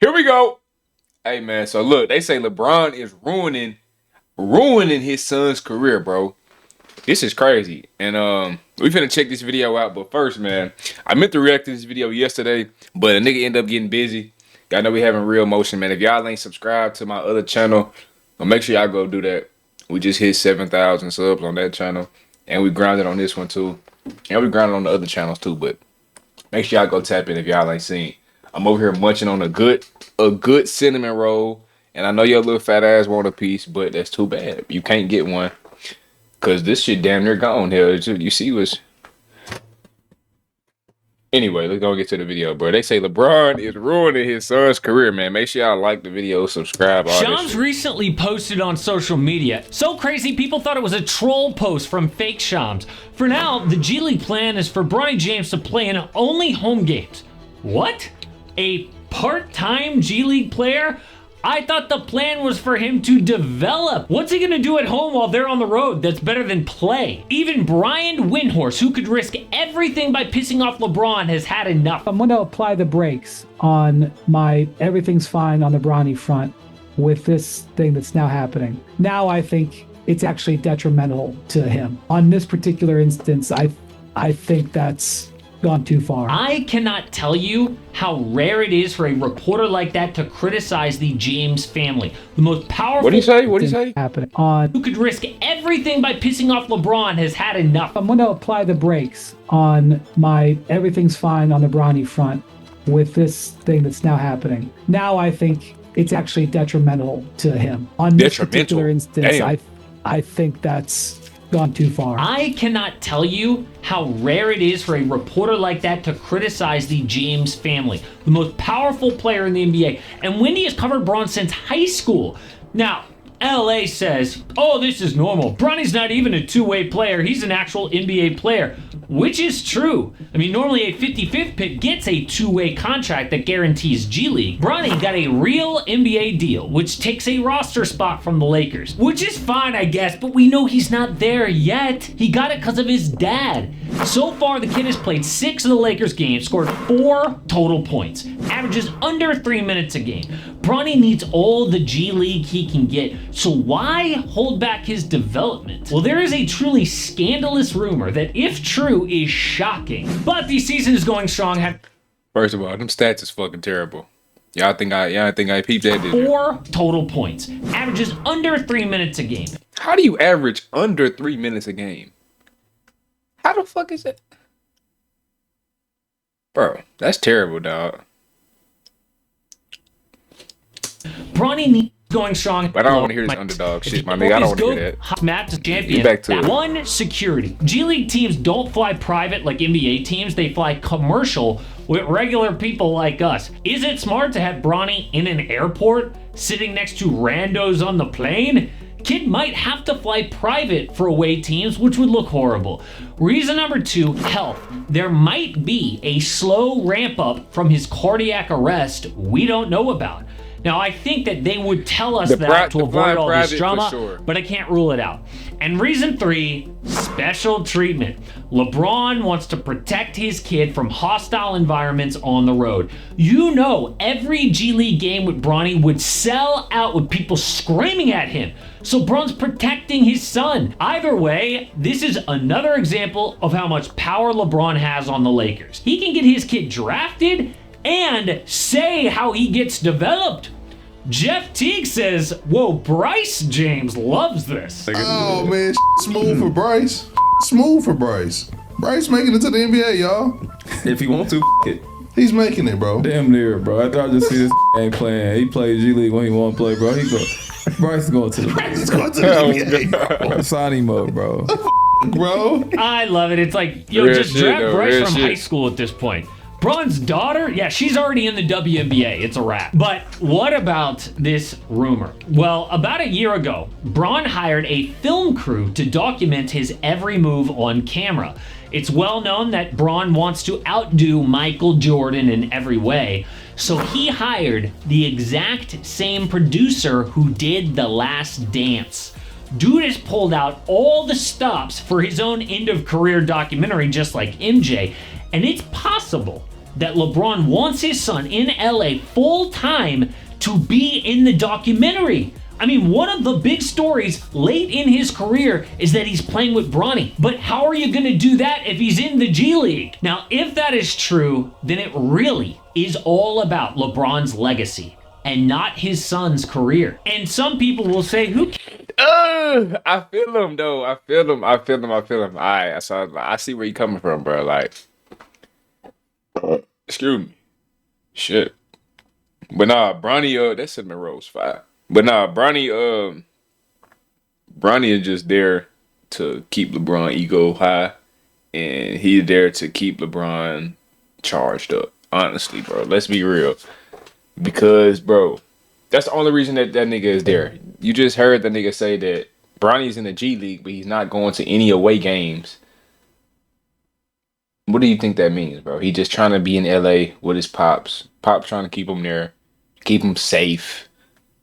Here we go. Hey man, so look, they say LeBron is ruining his son's career, bro. This is crazy. And we finna check this video out. But first, man, I meant to react to this video yesterday, but a nigga ended up getting busy. Y'all know we having real motion, man. If y'all ain't subscribed to my other channel, well, make sure y'all go do that. We just hit 7,000 subs on that channel, and we grounded on this one too, and we grounded on the other channels too. But make sure y'all go tap in if y'all ain't seen. I'm over here munching on a good cinnamon roll, and I know your little fat ass want a piece, but that's too bad. You can't get one, cause this shit damn near gone here. You see what's. Anyway, let's go get to the video, bro. They say LeBron is ruining his son's career, man. Make sure y'all like the video, subscribe, all that Shams shit. recently posted on social media. So crazy, people thought it was a troll post from fake Shams. For now, the G League plan is for Bronny James to play in only home games. What? A part-time G League player? I thought the plan was for him to develop. What's he gonna do at home while they're on the road that's better than play? Even Brian Windhorst, who could risk everything by pissing off LeBron, has had enough. I'm gonna apply the brakes on my everything's fine on the Bronny front with this thing that's now happening. Now I think it's actually detrimental to him. On this particular instance, I think that's gone too far. I cannot tell you how rare it is for a reporter like that to criticize the James family. The most powerful... What do you say? What do you say? Happening on who could risk everything by pissing off LeBron has had enough. I'm gonna apply the brakes on my everything's fine on the Bronny front with this thing that's now happening. Now I think it's actually detrimental to him. On this particular instance, Damn. I think that's gone too far. I cannot tell you how rare it is for a reporter like that to criticize the James family, the most powerful player in the NBA. And Wendy has covered Bron since high school. Now, LA says, oh, this is normal. Bronny's not even a two-way player. He's an actual NBA player, which is true. I mean, normally a 55th pick gets a two-way contract that guarantees G League. Bronny got a real NBA deal, which takes a roster spot from the Lakers, which is fine, I guess, but we know he's not there yet. He got it because of his dad. So far, the kid has played 6 of the Lakers games, scored 4 total points, averages under 3 minutes a game. Bronny needs all the G League he can get, so why hold back his development? Well, there is a truly scandalous rumor that, if true, is shocking. But the season is going strong. First of all, them stats is fucking terrible. Y'all think I peeped that, did you? 4 total points, averages under 3 minutes a game. How do you average under 3 minutes a game? How the fuck is that? Bro, that's terrible, dog. Bronny needs going strong. But I don't want to hear this underdog shit, my nigga. I don't want to hear that. Map to champion. Get back to it. 1, security. G League teams don't fly private like NBA teams. They fly commercial with regular people like us. Is it smart to have Bronny in an airport sitting next to randos on the plane? Kid might have to fly private for away teams, which would look horrible. Reason number 2, health. There might be a slow ramp up from his cardiac arrest we don't know about. Now, I think that they would tell us that to avoid all this drama, sure, but I can't rule it out. And reason 3, special treatment. LeBron wants to protect his kid from hostile environments on the road. You know, every G League game with Bronny would sell out with people screaming at him. So Bron's protecting his son. Either way, this is another example of how much power LeBron has on the Lakers. He can get his kid drafted and say how he gets developed. Jeff Teague says, whoa, Bryce James loves this. Oh man, smooth for Bryce. Smooth for Bryce. Bryce making it to the NBA, y'all. If he want to, it. He's making it, bro. Damn near, bro. After I just see this ain't playing. He played G League when he want to play, bro. Bryce is going to the He's going to the NBA, bro. signing mode, bro. Bro. I love it. It's like, yo, Real just shit, draft though, Bryce real from shit. high school at this point. Bron's daughter, yeah, she's already in the WNBA. It's a wrap. But what about this rumor? Well, about a year ago, Bron hired a film crew to document his every move on camera. It's well known that Bron wants to outdo Michael Jordan in every way, so he hired the exact same producer who did The Last Dance. Dude has pulled out all the stops for his own end-of-career documentary, just like MJ, and it's possible that LeBron wants his son in LA full time to be in the documentary. I mean, one of the big stories late in his career is that he's playing with Bronny. But how are you going to do that if he's in the G League? Now, if that is true, then it really is all about LeBron's legacy and not his son's career. And some people will say, who cares? I feel him though. I feel him. Alright, so I see where you coming from, bro. Like, excuse me. Shit. But nah, Bronny, that cinnamon roll's fire. But nah, Bronny is just there to keep LeBron ego high, and he's there to keep LeBron charged up. Honestly, bro, let's be real. Because, bro, that's the only reason that nigga is there. You just heard the nigga say that Bronny's in the G League, but he's not going to any away games. What do you think that means, bro? He just trying to be in LA with his pops. Pops trying to keep him there, keep him safe.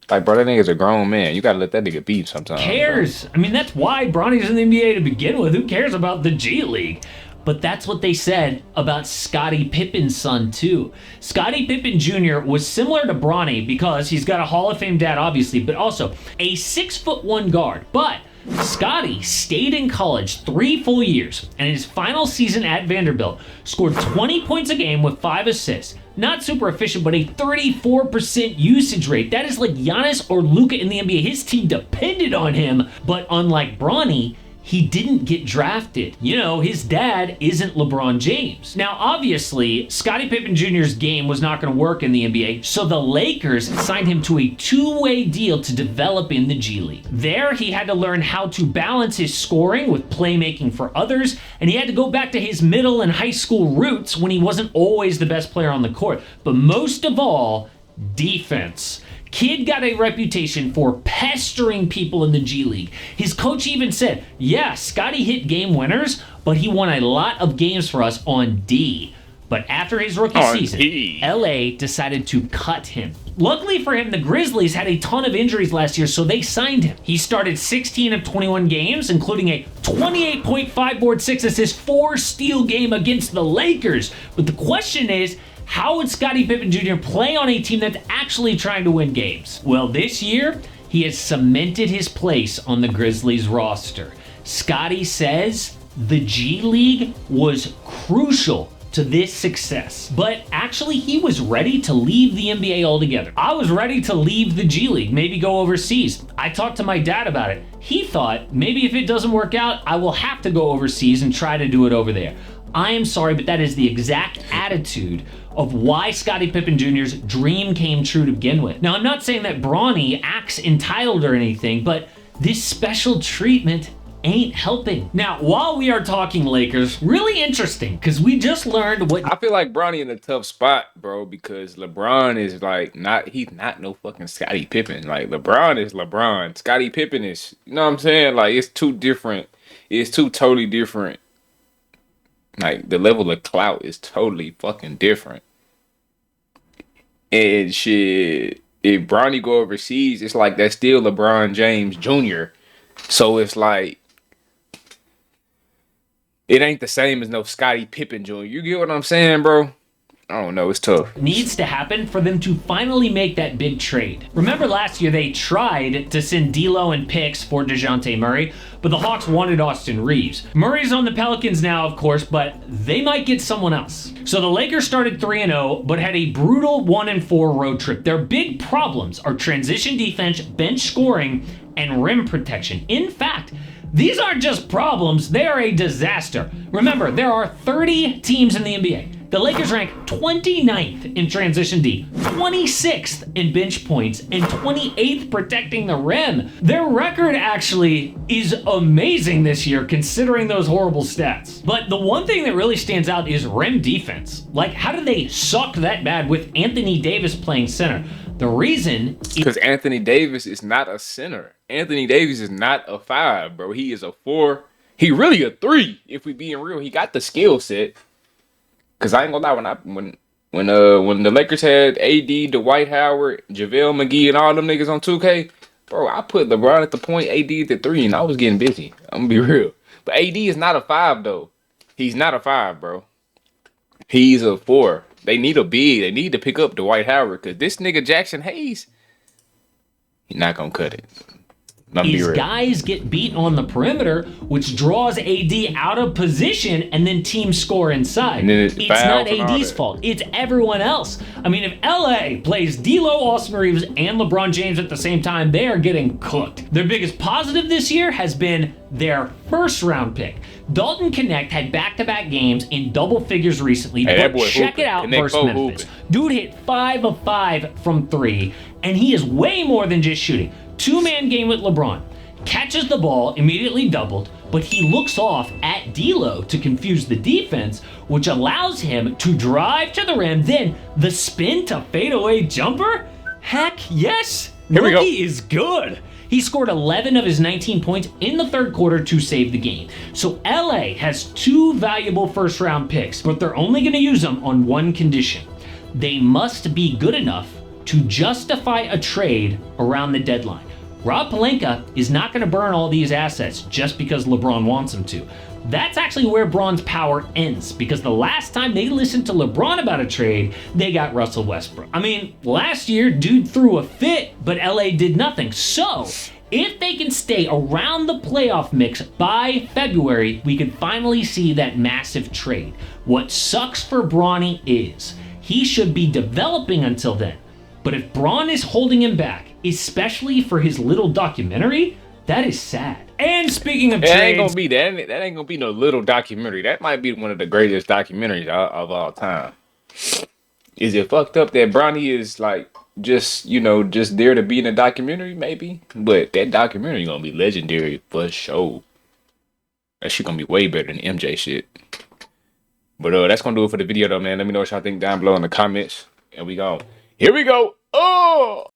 Like, bro, that nigga's a grown man. You gotta let that nigga be sometimes. Who cares? Bro. I mean, that's why Bronny's in the NBA to begin with. Who cares about the G League? But that's what they said about Scotty Pippen's son, too. Scotty Pippen Jr. was similar to Bronny because he's got a Hall of Fame dad, obviously, but also a 6'1" guard. But Scotty stayed in college 3 full years, and in his final season at Vanderbilt, scored 20 points a game with 5 assists. Not super efficient, but a 34% usage rate. That is like Giannis or Luka in the NBA. His team depended on him, but unlike Bronny, he didn't get drafted. You know, his dad isn't LeBron James. Now, obviously, Scottie Pippen Jr.'s game was not going to work in the NBA, so the Lakers signed him to a 2-way deal to develop in the G League. There, he had to learn how to balance his scoring with playmaking for others, and he had to go back to his middle and high school roots when he wasn't always the best player on the court. But most of all, defense. Kid got a reputation for pestering people in the G League. His coach even said, yeah, Scotty hit game winners, but he won a lot of games for us on D. But after his rookie season, LA decided to cut him. Luckily for him, the Grizzlies had a ton of injuries last year, so they signed him. He started 16 of 21 games, including a 28.5 board, 6 assist, 4 steal game against the Lakers. But the question is, how would Scottie Pippen Jr. play on a team that's actually trying to win games? Well, this year, he has cemented his place on the Grizzlies roster. Scotty says the G League was crucial to this success. But actually, he was ready to leave the NBA altogether. I was ready to leave the G League, maybe go overseas. I talked to my dad about it. He thought, maybe if it doesn't work out, I will have to go overseas and try to do it over there. I am sorry, but that is the exact attitude of why Scottie Pippen Jr.'s dream came true to begin with. Now, I'm not saying that Bronny acts entitled or anything, but this special treatment ain't helping. Now, while we are talking Lakers, really interesting, because we just learned what... I feel like Bronny in a tough spot, bro, because LeBron is like, he's not no fucking Scottie Pippen. Like, LeBron is LeBron. Scottie Pippen is, you know what I'm saying? Like, it's two totally different. Like, the level of clout is totally fucking different. And shit, if Bronny go overseas, it's like that's still LeBron James Jr. So it's like, it ain't the same as no Scottie Pippen Jr. You get what I'm saying, bro? I don't know, it's tough. Needs to happen for them to finally make that big trade. Remember last year they tried to send D'Lo and picks for DeJounte Murray, but the Hawks wanted Austin Reeves. Murray's on the Pelicans now, of course, but they might get someone else. So the Lakers started 3-0, but had a brutal 1-4 road trip. Their big problems are transition defense, bench scoring, and rim protection. In fact, these aren't just problems, they are a disaster. Remember, there are 30 teams in the NBA. The Lakers rank 29th in transition D, 26th in bench points, and 28th protecting the rim. Their record actually is amazing this year considering those horrible stats. But the one thing that really stands out is rim defense. Like, how do they suck that bad with Anthony Davis playing center? The reason is because Anthony Davis is not a center. Anthony Davis is not a 5, bro. He is a 4. He really a 3, if we being real. He got the skill set. Cause I ain't gonna lie, when the Lakers had AD, Dwight Howard, JaVale McGee, and all them niggas on 2K, bro, I put LeBron at the point, AD at the 3, and I was getting busy. I'm gonna be real. But AD is not a 5 though. He's not a 5, bro. He's a 4. they need a big. They need to pick up Dwight Howard because this nigga Jackson Hayes, he's not gonna cut it. These guys get beat on the perimeter, which draws AD out of position, and then teams score inside. And then it's not AD's fault. It's everyone else. I mean, if LA plays D'Lo, Austin Reeves, and LeBron James at the same time, they are getting cooked. Their biggest positive this year has been their first-round pick. Dalton Connect had back-to-back games in double figures recently, but check it out versus Memphis. Dude hit 5 of 5 from 3, and he is way more than just shooting. Two-man game with LeBron. Catches the ball, immediately doubled, but he looks off at D'Lo to confuse the defense, which allows him to drive to the rim, then the spin to fadeaway jumper? Heck yes! Here we go. Rookie is good. He scored 11 of his 19 points in the third quarter to save the game. So LA has 2 valuable first-round picks, but they're only going to use them on one condition. They must be good enough to justify a trade around the deadline. Rob Pelinka is not going to burn all these assets just because LeBron wants him to. That's actually where Bron's power ends, because the last time they listened to LeBron about a trade, they got Russell Westbrook. I mean, last year, dude threw a fit, but LA did nothing. So, if they can stay around the playoff mix by February, we could finally see that massive trade. What sucks for Bronny is he should be developing until then. But if Bron is holding him back, especially for his little documentary, that is sad. And speaking of trades, that ain't gonna be no little documentary. That might be one of the greatest documentaries of all time. Is it fucked up that Bronny is like just there to be in a documentary? Maybe, but that documentary gonna be legendary for sure. That shit gonna be way better than MJ shit. But that's gonna do it for the video though, man. Let me know what y'all think down below in the comments, and we go. Here we go. Oh.